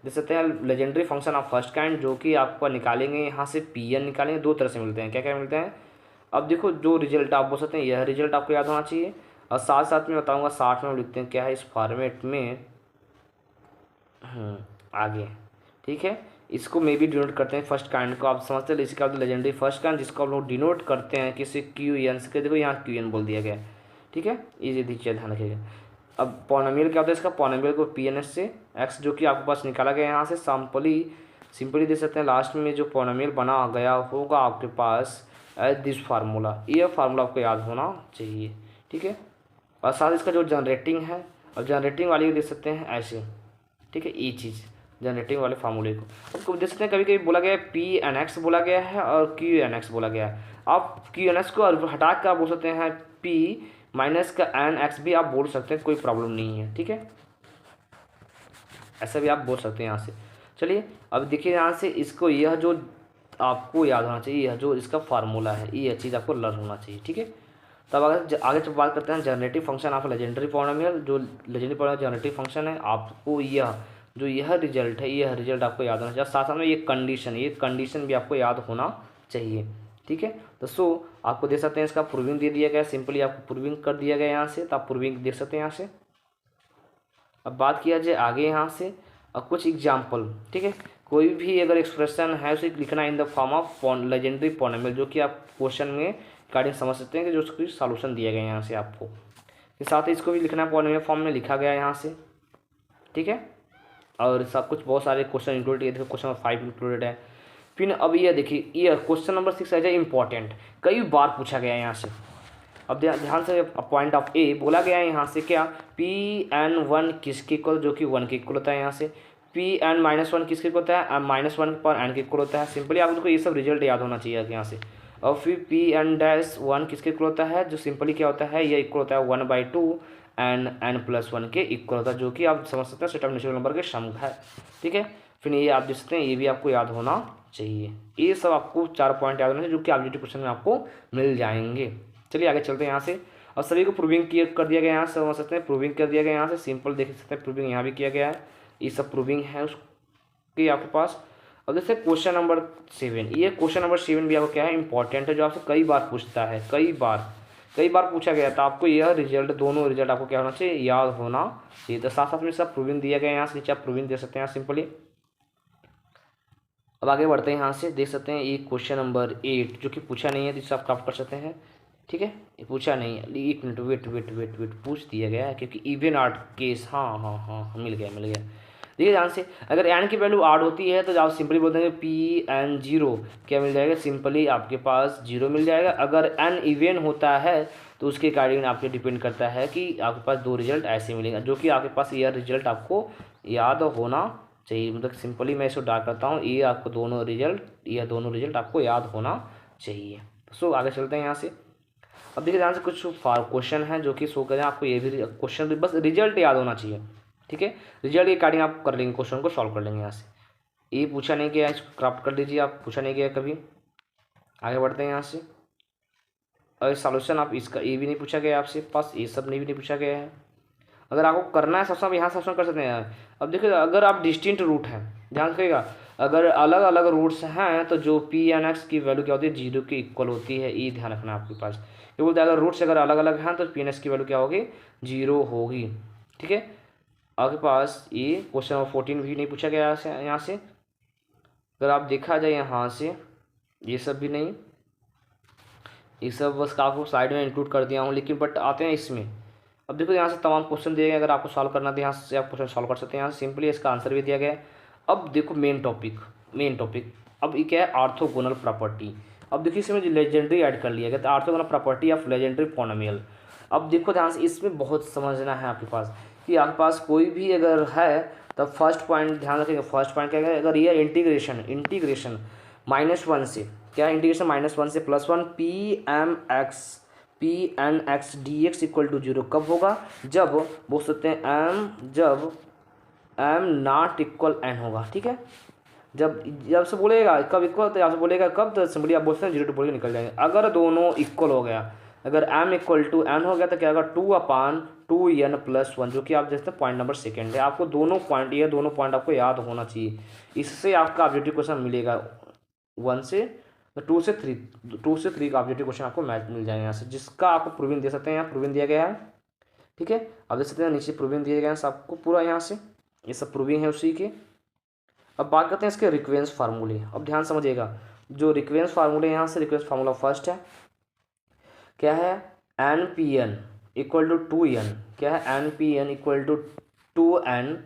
देख सकते हैं legendary function of first kind, जो कि आपको निकालेंगे यहाँ से Pn निकालेंगे, दो तरह से मिलते हैं, क्या क्या मिलते हैं। अब देखो जो रिजल्ट आप बोल सकते हैं, यह रिजल्ट आपको याद होना चाहिए, और साथ साथ में बताऊँगा, साथ में हम लिखते हैं क्या है इस फॉर्मेट में आगे, ठीक है। इसको मे भी डिनोट करते हैं फर्स्ट काइंड को, आप समझते हैं, इसका लेजेंडरी फर्स्ट काइंड, जिसको हम लोग डिनोट करते हैं किसी QN से, देखो यहाँ QN बोल दिया गया, ठीक है, ये दीजिए ध्यान रखिएगा। अब पॉलिनोमियल क्या होता है इसका, पॉलिनोमियल को PNS से x जो कि आपके पास निकाला गया यहाँ से सिंपली दे सकते हैं, लास्ट में जो पॉलिनोमियल बना गया होगा आपके पास एज दिस फार्मूला, ये फार्मूला आपको याद होना चाहिए, ठीक है। और साथ इसका जो जनरेटिंग है, अब जनरेटिंग वाली को देख सकते हैं ऐसे, ठीक है, ये चीज़ जनरेटिंग वाले फार्मूले को। उसको देख सकते हैं कभी कभी बोला गया है पी एन एक्स बोला गया है और क्यू एन एक्स बोला गया है। आप क्यू एन एक्स को हटा कर आप बोल सकते हैं पी माइनस का एन एक्स भी आप बोल सकते हैं, कोई प्रॉब्लम नहीं है, ठीक है, ऐसा भी आप बोल सकते हैं यहाँ से। चलिए अब देखिए यहाँ से इसको, यह जो आपको याद होना चाहिए, यह जो इसका फार्मूला है, ये चीज़ आपको लर्न होना चाहिए, ठीक है। तब अगर आगे जब बात करते हैं generative function of legendary polynomial, जो लेजेंडरी पॉलिनोमियल जनरेटिव फंक्शन है, आपको यह रिजल्ट है, यह रिजल्ट आपको याद होना चाहिए। साथ साथ में ये कंडीशन भी आपको याद होना चाहिए, ठीक है। तो आपको देख सकते हैं इसका प्रूविंग दे दिया गया, सिंपली आपको प्रूविंग कर दिया गया यहाँ से, तो आप प्रूविंग देख सकते हैं यहाँ से। अब बात किया जाए आगे यहाँ से और कुछ एग्जाम्पल, ठीक है। कोई भी अगर एक्सप्रेशन है उसे लिखना in the form of legendary polynomial, जो कि आप क्वेश्चन में कार्डिंग समझ सकते हैं कि जो उसकी सॉल्यूशन दिया गया है यहाँ से आपको, के साथ ही इसको भी लिखना है पॉलिनोमियल फॉर्म में लिखा गया है यहाँ से, ठीक है। और सब कुछ बहुत सारे क्वेश्चन इंक्लूडेड, देखिए क्वेश्चन नंबर 5 इंक्लूडेड है। फिर अब ये देखिए, ये क्वेश्चन नंबर 6 है इंपॉर्टेंट, कई बार पूछा गया है यहाँ से। अब ध्यान से, पॉइंट ऑफ ए बोला गया है यहाँ से क्या, पी एन वन किसके इक्वल, जो कि 1 के इक्वल होता है यहाँ से। पी एन माइनस वन किसके इक्वल होता है, -1 पर एन के इक्वल होता है। सिंपली आपको ये सब रिजल्ट याद होना चाहिए यहाँ से। और फिर पी एन डैश 1 किसके इक्वल होता है, जो सिंपली क्या होता है, ये इक्वल होता है 1/2 एन एन प्लस 1 के इक्वल होता है, जो कि आप समझ सकते हैं सेट ऑफ नेचुरल नंबर के सम है, ठीक है। फिर ये आप देख सकते हैं, ये भी आपको याद होना चाहिए। ये सब आपको 4 पॉइंट याद होना चाहिए, जो कि ऑब्जेक्टिव क्वेश्चन में आपको मिल जाएंगे। चलिए आगे चलते हैं यहाँ से। और सभी को प्रूविंग किया कर दिया गया, यहाँ से समझ सकते हैं प्रूविंग कर दिया गया यहाँ से, सिंपल देख सकते हैं प्रूविंग यहाँ भी किया गया है, ये सब प्रूविंग है उसकी आपके पास। अब जैसे क्वेश्चन नंबर 7, ये क्वेश्चन नंबर 7 भी आपको क्या है, इंपॉर्टेंट है, जो आपसे कई बार पूछता है, कई बार पूछा गया था। आपको यह रिजल्ट, दोनों रिजल्ट आपको क्या होना चाहिए, याद होना चाहिए। तो साथ साथ में सब प्रूविंग दिया गया है, यहाँ से नीचे आप प्रूविंग दे सकते हैं सिंपली। अब आगे बढ़ते हैं यहाँ से, देख सकते हैं ये क्वेश्चन नंबर 8 जो कि पूछा नहीं है, तो इससे आप प्राप्त कर सकते हैं, ठीक है। ये पूछा नहीं है, 1 मिनट वेट पूछ दिया गया है, क्योंकि इवन आर्ट केस, हाँ मिल गया। देखिए ध्यान से, अगर एन की वैल्यू आड होती है तो आप सिंपली बोल देंगे पी एन 0 क्या मिल जाएगा, सिंपली आपके पास 0 मिल जाएगा। अगर एन इवन होता है तो उसके अकॉर्डिंग आपके डिपेंड करता है कि आपके पास 2 रिजल्ट ऐसे मिलेंगे, जो कि आपके पास यह रिजल्ट आपको याद होना चाहिए। मतलब सिंपली मैं इसको डाल करता हूँ, ये आपको दोनों रिजल्ट आपको याद होना चाहिए। सो आगे चलते हैं यहाँ से। अब देखिए ध्यान से, कुछ क्वेश्चन है जो कि शो करें आपको, ये भी क्वेश्चन बस रिजल्ट याद होना चाहिए, ठीक है। रिजल्ट के अकॉर्डिंग आप कर लेंगे, क्वेश्चन को सॉल्व कर लेंगे यहाँ से। ये पूछा नहीं गया, इसको क्राफ्ट कर दीजिए आप, पूछा नहीं गया कभी। आगे बढ़ते हैं यहाँ से। और सॉल्यूशन आप इसका, ये भी नहीं पूछा गया आपसे पास, ये सब भी नहीं पूछा गया है। अगर आपको करना है सॉल्यूशन, आप यहाँ सॉल्यूशन कर सकते हैं। अब देखिए, अगर आप डिस्टिंक्ट रूट हैं, ध्यान रखिएगा, अगर अलग अलग रूट्स हैं तो जो पी एन एक्स की वैल्यू क्या होती है, 0 के इक्वल होती है, ये ध्यान रखना आपके पास। ये बोलते हैं अगर रूट्स अगर अलग अलग हैं तो पी एन एक्स की वैल्यू क्या होगी, 0 होगी, ठीक है। आपके पास ये क्वेश्चन नंबर 14 भी नहीं पूछा गया यहाँ से। अगर आप देखा जाए यहाँ से, ये सब भी नहीं, ये सब बस आपको साइड में इंक्लूड कर दिया हूँ, लेकिन बट आते हैं इसमें। अब देखो यहाँ से तमाम क्वेश्चन दिए गए, अगर आपको सॉल्व करना तो यहाँ से आप क्वेश्चन सॉल्व कर सकते हैं, यहाँ से सिंपली इसका आंसर भी दिया गया है। अब देखो मेन टॉपिक अब ये क्या है, ऑर्थोगोनल प्रॉपर्टी। अब देखिए इसमें लेजेंडरी ऐड कर लिया गया, तो orthogonal property of legendary polynomial. अब देखो ध्यान से, इसमें बहुत समझना है आपके पास कि आपके पास कोई भी अगर है, तब फर्स्ट पॉइंट ध्यान रखिएगा। फर्स्ट पॉइंट क्या है, अगर ये इंटीग्रेशन -1 से क्या, इंटीग्रेशन -1 से +1 P n x d x equal to 0 कब होगा, जब बोल सकते हैं जब एम नॉट इक्वल एन होगा, ठीक है। जब से बोलेगा कब इक्वल, तो आपसे बोलेगा कब, तो सिंपली आप बोलते हैं 0 to बोल के निकल जाएंगे। अगर दोनों इक्वल हो गया, अगर m इक्वल टू एन हो गया, तो क्या होगा 2/2n + 1, जो कि आप देखते हैं पॉइंट नंबर 2 है। आपको दोनों पॉइंट आपको याद होना चाहिए, इससे आपका ऑब्जेक्टिव क्वेश्चन मिलेगा 1 से 2 से 3 का ऑब्जेक्टिव क्वेश्चन आपको मैच मिल जाएगा यहाँ से, जिसका आपको प्रूविंग दे सकते हैं। यहाँ प्रूविंग दिया गया है, ठीक है। आप देख सकते हैं नीचे प्रूविंग दिए गए हैं सबको पूरा, यहाँ से ये सब प्रूविंग है उसी के। अब बात करते हैं इसके रिक्वेंस फार्मूले। अब ध्यान समझिएगा, जो रिक्वेंस फार्मूले यहाँ से, रिक्वेंस फार्मूला फर्स्ट है क्या है, n P n equal to 2n, क्या है, n P n equal to 2n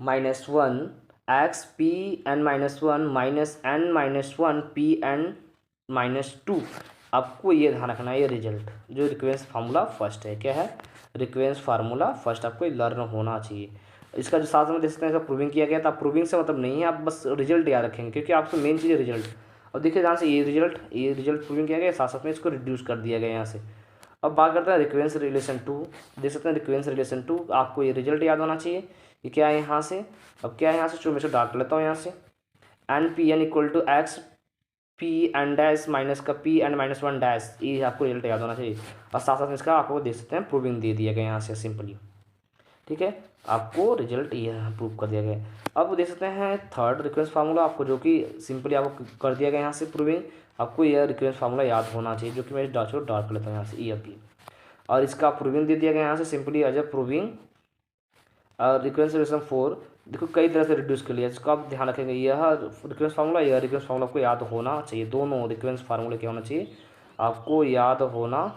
-1 x P n -1 -n-1 P n -2। आपको ये ध्यान रखना है, ये रिजल्ट जो रिक्वेंस फार्मूला फर्स्ट है, क्या है, रिक्वेंस फार्मूला फर्स्ट आपको लर्न होना चाहिए। इसका जो साथ में देख सकते हैं इसका प्रूविंग किया गया था। प्रूविंग से मतलब नहीं है, आप बस रिजल्ट याद रखेंगे क्योंकि आपको मेन चीज़ है रिजल्ट। और देखिए यहाँ से ये रिजल्ट प्रूविंग किया गया, साथ साथ में इसको रिड्यूस कर दिया गया यहाँ से। अब बात करते हैं रिक्वेंस रिलेशन टू। देख सकते हैं रिक्वेंस रिलेशन टू, आपको ये रिजल्ट याद होना चाहिए। ये क्या है यहाँ से, अब क्या है यहाँ से, जो मैं इसको डाल लेता हूँ यहाँ से, n P n equal to x P n dash minus का P n minus one dash, ये आपको रिजल्ट याद होना चाहिए। और साथ साथ इसका आपको देख सकते हैं प्रूविंग दे दिया गया यहाँ से सिंपली। ठीक है, आपको रिजल्ट ये प्रूव कर दिया गया। अब देख सकते हैं थर्ड रिक्वेंस फार्मूला, आपको जो कि सिंपली आपको कर दिया गया यहाँ से प्रूविंग। आपको यह रिक्वेंस फार्मूला याद होना चाहिए, जो कि मैं डार्क कर लेता हूँ यहाँ से, ये अभी। और इसका प्रूविंग दे दिया गया यहाँ से simply as a proving recurrence relation 4। देखो कई तरह से रिड्यूस कर लिया, इसको आप ध्यान रखेंगे। यह रिक्वेंस फार्मूला, यह रिक्वेंस फार्मूला आपको याद होना चाहिए। दोनों रिक्वेंस फार्मूले क्या होना चाहिए, आपको याद होना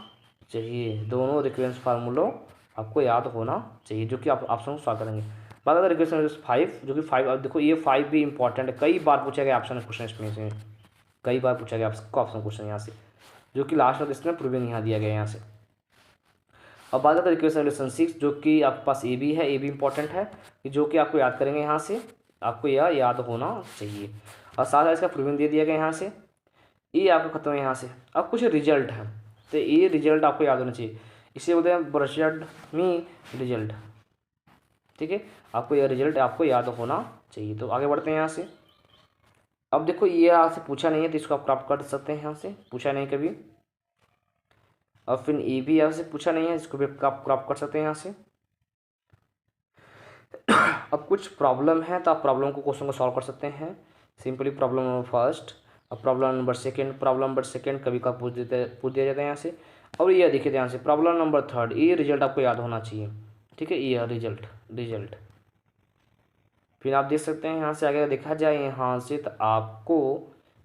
चाहिए। दोनों रिक्वेंस फार्मूलों आपको याद होना चाहिए, जो कि आप ऑप्शन को सॉल्व करेंगे। बात करते हैं रिक्वेंस 5, जो कि 5, अब देखो ये 5 भी इंपॉर्टेंट है, कई बार पूछा गया ऑप्शन क्वेश्चन इसमें से, कई बार पूछा गया आपको ऑप्शन क्वेश्चन यहाँ से, जो कि लास्ट में इसमें प्रूविंग यहाँ दिया गया यहाँ से। अब बात करते हैं रिक्वेंस रिलेशन 6, जो कि आपके पास ए भी है, ए भी इंपॉर्टेंट है, कि जो कि आपको याद करेंगे यहाँ से, आपको यह याद होना चाहिए। और साथ साथ इसका प्रूविंग दे दिया गया यहाँ से, ये आपको खत्म है यहाँ से। अब कुछ रिजल्ट है, तो ये रिजल्ट आपको याद होना चाहिए, इसे बोलते हैं ब्रशड मी रिजल्ट। ठीक है, आपको यह रिजल्ट आपको याद होना चाहिए। तो आगे बढ़ते हैं यहाँ से। अब देखो ये आपसे पूछा नहीं है, तो इसको आप प्राप्त कर सकते हैं यहाँ से, पूछा नहीं कभी। और फिर ये भी आपसे पूछा नहीं है, इसको भी आप प्राप्त कर सकते हैं यहाँ से। अब कुछ प्रॉब्लम है, तो आप प्रॉब्लम को क्वेश्चन को सॉल्व कर सकते हैं सिंपली। प्रॉब्लम नंबर फर्स्ट, अब प्रॉब्लम नंबर सेकंड कभी का पूछ दिया जाता है यहाँ से। और ये देखिए ध्यान से प्रॉब्लम नंबर थर्ड, ये रिजल्ट आपको याद होना चाहिए। ठीक है, ये रिजल्ट फिर आप देख सकते हैं यहाँ से आगे देखा जाए यहाँ से, तो आपको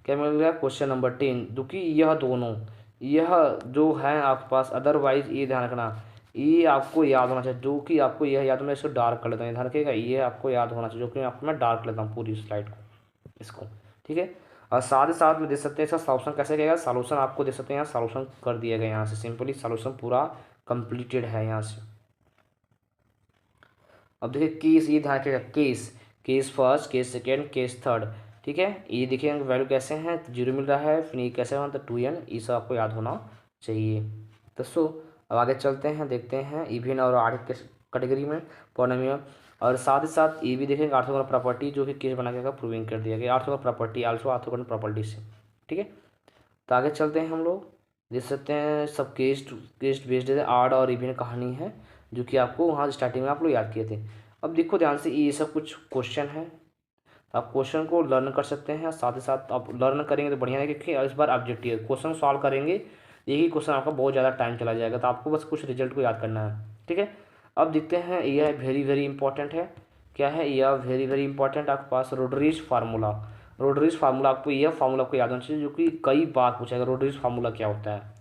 क्या मिल गया, क्वेश्चन नंबर 10, जो कि यह दोनों, यह जो है आपके पास, अदरवाइज ये ध्यान रखना, ये आपको याद होना चाहिए, जो कि आपको यह याद, मैं इसको डार्क कर लेता हूँ, ध्यान रखिएगा, ये आपको याद होना चाहिए, जो कि आपको मैं डार्क लेता हूँ पूरी स्लाइड को, इसको। ठीक है, और साथ ही साथ में देख सकते हैं इसका सॉल्यूशन कैसे किया, सॉल्यूशन आपको देख सकते हैं यहाँ, सॉल्यूशन कर दिया गया यहाँ से सिंपली, सॉल्यूशन पूरा कंप्लीटेड है यहाँ से। अब देखिए केस, ये ध्यान रखिएगा, case first, case second, case third. ठीक है, ये देखिए वैल्यू कैसे हैं, तो 0 मिल रहा है, फिर ये कैसे होना, तो 2n, ये सब आपको याद होना चाहिए। दोस्तों अब आगे चलते हैं, देखते हैं इवन और आर्ट के कैटेगरी में पॉलिनोमियल। और साथ ही साथ ये भी देखेंगे ऑर्थोगोनल प्रॉपर्टी, जो कि केस बना के प्रूविंग कर दिया गया, orthogonal property also orthogonal property से। ठीक है, तो आगे चलते हैं हम लोग, देख सकते हैं सब केस बेस्ड आर्ट और इवन कहानी है, जो कि आपको वहाँ स्टार्टिंग में आप लोग याद किए थे। अब देखो ध्यान से, ये सब कुछ क्वेश्चन है, आप क्वेश्चन को लर्न कर सकते हैं, साथ ही साथ आप लर्न करेंगे तो बढ़िया है, क्योंकि इस बार ऑब्जेक्टिव क्वेश्चन सॉल्व करेंगे, एक ही क्वेश्चन आपका बहुत ज़्यादा टाइम चला जाएगा, तो आपको बस कुछ रिजल्ट को याद करना है। ठीक है, अब देखते हैं, यह वेरी इंपॉर्टेंट है, क्या है यह, वेरी इंपॉर्टेंट आपके पास रोडरीज फार्मूला। आपको यह फार्मूला आपको याद होना चाहिए, जो कि कई बार पूछा गया, रोडरीज फार्मूला क्या होता है।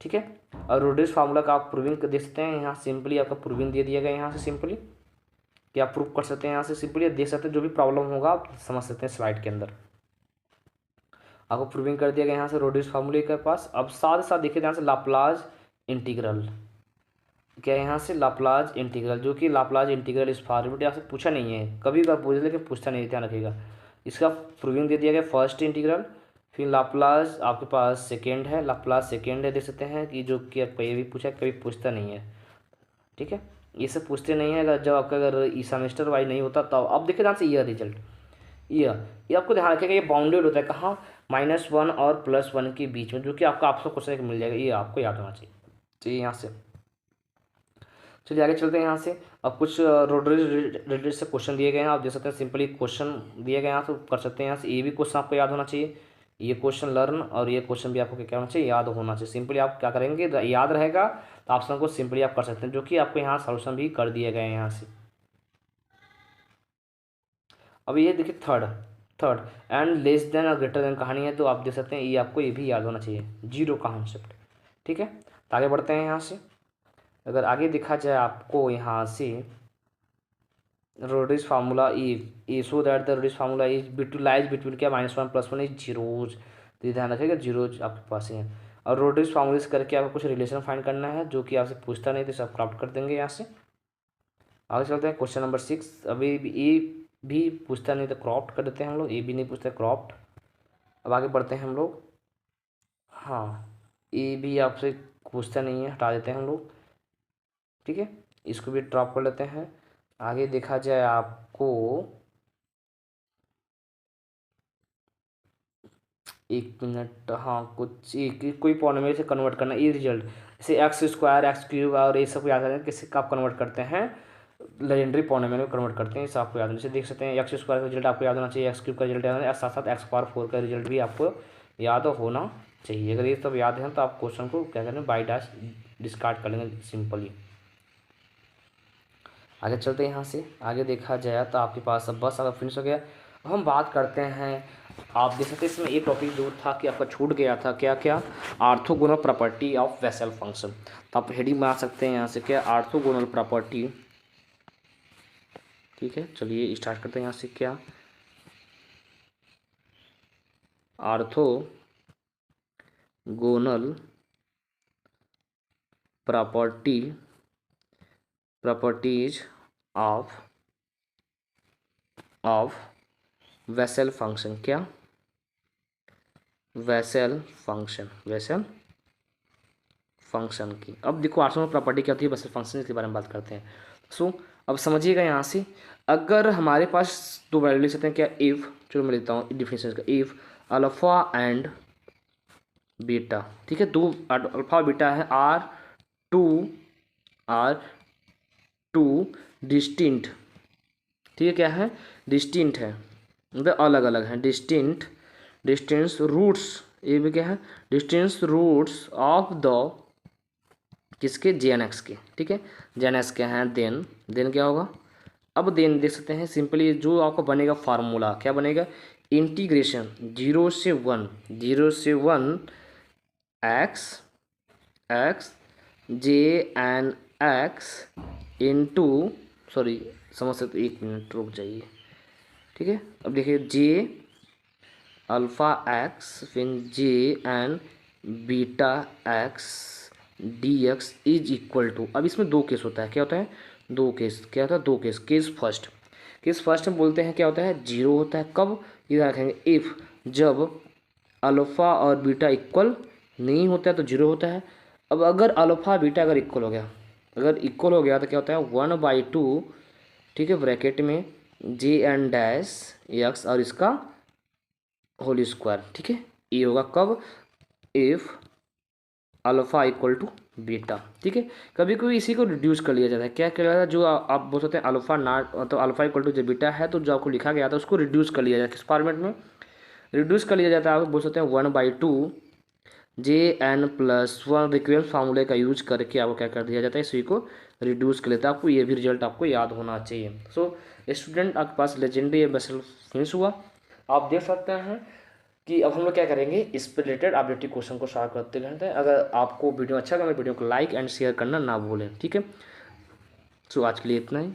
ठीक है, और रोडरीज फार्मूला का आप प्रूविंग देख सकते हैं यहाँ, सिंपली आपका प्रूविंग दे दिया गया यहाँ से सिंपली, कि आप प्रूव कर सकते हैं यहाँ से सिंपली, देख सकते हैं जो भी प्रॉब्लम होगा आप समझ सकते हैं स्लाइड के अंदर, आपको प्रूविंग कर दिया गया यहाँ से रोडरीज फार्मूले के पास। अब साथ ही साथ देखिए यहाँ से लाप्लास इंटीग्रल, क्या है यहाँ से लाप्लास इंटीग्रल, जो कि लाप्लास इंटीग्रल इस फॉर्मूले आपसे पूछा नहीं है, कभी बार पूछ लेकिन पूछता नहीं, ध्यान रखिएगा। इसका प्रूविंग दे दिया गया फर्स्ट इंटीग्रल, फिर लाप्लास आपके पास सेकेंड है, देख सकते हैं कि जो कि कभी भी पूछा, कभी पूछता नहीं है। ठीक है, ये सब पूछते नहीं है, अगर जब आपका अगर ई सेमेस्टर वाइज नहीं होता तब। अब देखिए ध्यान से ये रिजल्ट, ये आपको ध्यान रखिएगा, ये बाउंडेड होता है कहाँ, -1 और +1 के बीच में, जो कि आपको क्वेश्चन एक मिल जाएगा, ये आपको याद होना चाहिए। तो यहाँ से चलिए आगे चलते हैं यहाँ से। अब कुछ रोडरीज रिलेटेड से क्वेश्चन दिए गए हैं, आप देख सकते हैं सिंपली क्वेश्चन दिए गए हैं, यहाँ से कर सकते हैं यहाँ से, ये भी क्वेश्चन आपको याद होना चाहिए, ये क्वेश्चन लर्न, और ये क्वेश्चन भी आपको क्या होना चाहिए, याद होना चाहिए। सिंपली आप क्या करेंगे, याद रहेगा तो ऑप्शन को सिंपली आप कर सकते हैं, जो कि आपको यहाँ सॉल्यूशन भी कर दिए गए हैं यहाँ से। अब ये देखिए थर्ड एंड लेस देन और ग्रेटर देन कहानी है, तो आप देख सकते हैं ये आपको ये भी याद होना चाहिए, जीरो का कॉन्सेप्ट। ठीक है, तो आगे बढ़ते हैं यहाँ से। अगर आगे देखा जाए आपको यहाँ से, रोडरीज फार्मूला ई so that the Rodrigues formula is between क्या, -1 +1 इज जीरोज, तो ध्यान रखिएगा जीरोज आपके पास है। और रोडरीज फार्मूला करके आपको कुछ रिलेशन फाइंड करना है, जो कि आपसे पूछता नहीं, तो सब प्राप्त कर देंगे यहाँ से। आगे चलते हैं क्वेश्चन नंबर 6। अभी ए भी पूछता नहीं तो क्रॉप्ड कर देते हैं हम लोग, ए भी नहीं पूछते क्रॉप्ड। अब आगे बढ़ते हैं हम लोग। हाँ, ए भी आपसे पूछता नहीं है, हटा देते हैं हम लोग, ठीक है, इसको भी ड्रॉप कर लेते हैं। आगे देखा जाए आपको, एक मिनट, हाँ कुछ कोई पॉलिनोमियल से कन्वर्ट करना, ये रिजल्ट जैसे एक्स स्क्वायर एक्स क्यूब और ये सब याद करें किसी का आप कन्वर्ट करते हैं, लेजेंडरी पॉलिनोमियल में कन्वर्ट करते हैं, इसे आपको याद होना चाहिए। देख सकते हैं एक्स स्क्वायर का रिजल्ट आपको याद होना चाहिए, एक्स क्यूब का रिजल्ट याद होना, साथ साथ एक्स पावर 4 का रिजल्ट भी आपको याद होना चाहिए। अगर ये सब याद है तो आप क्वेश्चन को क्या करें, बाई डैश डिस्कार्ड कर लेंगे सिंपली। आगे चलते हैं यहाँ से। आगे देखा जाए तो आपके पास अब बस अगर फिनिश हो गया। अब हम बात करते हैं, आप देख सकते हैं इसमें एक टॉपिक जो था कि आपका छूट गया था, क्या क्या, orthogonal property of Bessel function. तो आप हेडिंग बना सकते हैं यहाँ से, क्या, आर्थोगोनल प्रॉपर्टी, ठीक है। चलिए स्टार्ट करते हैं यहाँ से, क्या, orthogonal properties of Bessel function, क्या, बेसेल फंक्शन की। अब देखो आर्थोगोनल प्रॉपर्टी क्या होती है, बेसेल फंक्शन, इसके बारे में बात करते हैं। सो अब समझिएगा यहाँ से, अगर हमारे पास दो वैल्यू लिख सकते हैं, क्या, इफ, चलो मैं लिखता हूँ डिफिनेशन का, इफ अल्फा एंड बीटा, ठीक है, दो अल्फा बीटा है, आर टू डिस्टिंक्ट, ठीक है, क्या है, डिस्टिंक्ट है, मतलब अलग अलग है, डिस्टेंस रूट्स, ये भी क्या है, डिस्टेंस रूट्स ऑफ द किसके, जे एन एक्स के, ठीक है, जे एन एक्स क्या है, देन क्या होगा, अब देन देख सकते हैं सिंपली जो आपको बनेगा फार्मूला, क्या बनेगा, इंटीग्रेशन 0 से 1 x J n x into, sorry समझ सकते, एक मिनट रुक जाइए, ठीक है। अब देखिए जे अल्फ़ा एक्स फिर J n beta x d x is equal to, अब इसमें दो केस होता है, क्या होता है, दो केस, क्या होता है, दो केस, केस फर्स्ट में बोलते हैं क्या होता है, जीरो होता है, कब, इधर रखेंगे इफ़, जब अल्फ़ा और बीटा इक्वल नहीं होता है तो जीरो होता है। अब अगर अल्फ़ा बीटा अगर इक्वल हो गया, तो क्या होता है, 1/2, ठीक है, ब्रैकेट में जे एन डैश एक्स और इसका होल स्क्वायर, ठीक है, ये होगा कब, if alpha equal to beta, ठीक है। कभी कभी इसी को रिड्यूस कर लिया जाता है, क्या किया जाता है, जो आप बोल सकते हैं अल्फ़ा नॉट, तो अल्फ़ा इक्वल टू जो बीटा है, तो जो आपको लिखा गया था उसको रिड्यूस कर लिया जाता है, किस फॉर्मेट में रिड्यूस कर लिया जाता है, आप बोल सकते हैं 1/2 जे एन प्लस 1 रिक्वेस्ट फार्मूले का यूज करके आपको क्या कर दिया जाता है, इसी को रिड्यूस कर लेता है। आपको ये भी रिजल्ट आपको याद होना चाहिए। सो स्टूडेंट, आपके पास लेजेंडरी बेसेल फिनिश हुआ। आप देख सकते हैं कि अब हम लोग क्या करेंगे, इस पर रिलेटेड अपडेटेड क्वेश्चन को सॉल्व करते रहते हैं। अगर आपको वीडियो अच्छा लगा, वीडियो को लाइक एंड शेयर करना ना भूलें, ठीक है। सो आज के लिए इतना ही।